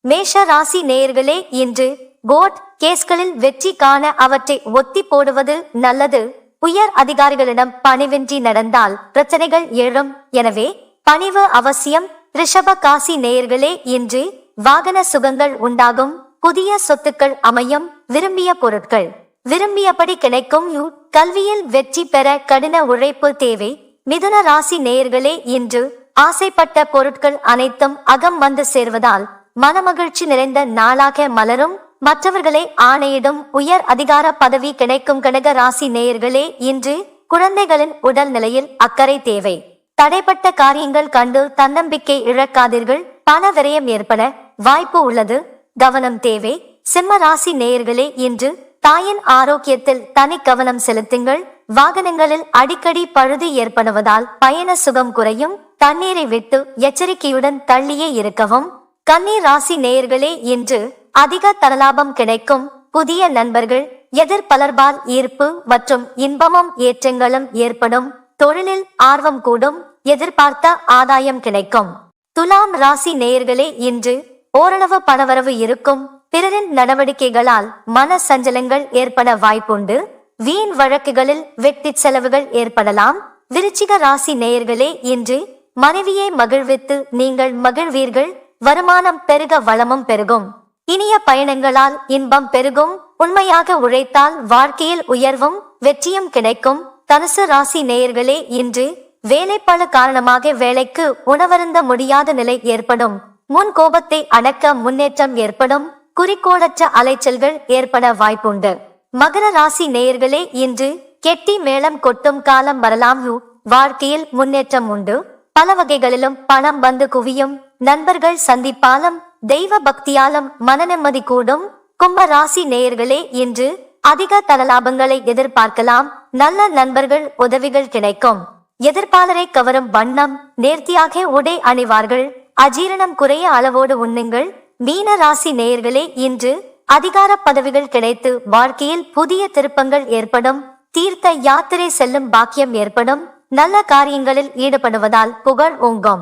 மேஷ ராசி நேயர்களே, இன்று கோர்ட் கேஸ்களில் வெற்றி காண அவற்றை ஒத்தி போடுவது நல்லது. உயர் அதிகாரிகளிடம் பணிவின்றி நடந்தால் பிரச்சனைகள் எழும். எனவே பணிவு அவசியம். ரிஷப ராசி நேயர்களே, இன்று வாகன சுகங்கள் உண்டாகும். புதிய சொத்துக்கள் அமையும். விரும்பிய பொருட்கள் விரும்பியபடி கிடைக்கும். கல்வியில் வெற்றி பெற கடின உழைப்பு தேவை. மிதுன ராசி நேயர்களே, இன்று ஆசைப்பட்ட பொருட்கள் அனைத்தும் அகம் வந்து சேர்வதால் மனமகிழ்ச்சி நிறைந்த நாளாக மலரும். மற்றவர்களை ஆணையிடும் உயர் அதிகார பதவி கிடைக்கும். கடக ராசி நேயர்களே, இன்று குழந்தைகளின் உடல் நிலையில் அக்கறை தேவை. தடைப்பட்ட காரியங்கள் கண்டு தன்னம்பிக்கை இழக்காதீர்கள். பண விரயம் ஏற்பட வாய்ப்பு உள்ளது. கவனம் தேவை. சிம்ம ராசி நேயர்களே, இன்று தாயின் ஆரோக்கியத்தில் தனி கவனம் செலுத்துங்கள். வாகனங்களில் அடிக்கடி பழுது ஏற்படுவதால் பயண சுகம் குறையும். தண்ணீரை விட்டு எச்சரிக்கையுடன் தள்ளியே இருக்கவும். கன்னி ராசி நேயர்களே, இன்று அதிக தனலாபம் கிடைக்கும். புதிய நண்பர்கள் எதிர்பலர்பால் ஈர்ப்பு மற்றும் இன்பமும் ஏற்றங்களும் ஏற்படும். தொழிலில் ஆர்வம் கூடும். எதிர்பார்த்த ஆதாயம் கிடைக்கும். துலாம் ராசி நேயர்களே, இன்று ஓரளவு பணவரவு இருக்கும். பிறரின் நடவடிக்கைகளால் மன சஞ்சலங்கள் ஏற்பட வாய்ப்புண்டு. வீண் வழக்குகளில் வெட்டி செலவுகள் ஏற்படலாம். விருச்சிக ராசி நேயர்களே, இன்று மனைவியை மகிழ்வித்து நீங்கள் மகிழ்வீர்கள். வருமானம் பெருக வளமும் பெருகும். இனிய பயணங்களால் இன்பம் பெருகும். உண்மையாக உழைத்தால் வாழ்க்கையில் உயர்வும் வெற்றியும் கிடைக்கும். தனுசு ராசி நேயர்களே, இன்று வேலைப்பளு காரணமாக வேலைக்கு உணவருந்த முடியாத நிலை ஏற்படும். முன் கோபத்தை அடக்க முன்னேற்றம் ஏற்படும். குறிக்கோளற்ற அலைச்சல்கள் ஏற்பட வாய்ப்புண்டு. மகர ராசி நேயர்களே, இன்று கெட்டி மேளம் கொட்டும் காலம் வரலாம். வாழ்க்கையில் முன்னேற்றம் உண்டு. பல வகைகளிலும் பணம் வந்து குவியும். நண்பர்கள் சந்திப்பாலும் தெய்வ பக்தியாலும் மனநிம்மதி கூடும். கும்ப ராசி நேயர்களே, இன்று அதிக தனலாபங்களை எதிர்பார்க்கலாம். நல்ல நண்பர்கள் உதவிகள் கிடைக்கும். எதிர்ப்பாளரை கவரும் வண்ணம் நேர்த்தியாக உடை அணிவார்கள். அஜீரணம் குறைய அளவோடு உண்ணுங்கள். மீன ராசி நேயர்களே, இன்று அதிகார பதவிகள் கிடைத்து வாழ்க்கையில் புதிய திருப்பங்கள் ஏற்படும். தீர்த்த யாத்திரை செல்லும் பாக்கியம் ஏற்படும். நல்ல காரியங்களில் ஈடுபடுவதால் புகழ் ஓங்கும்.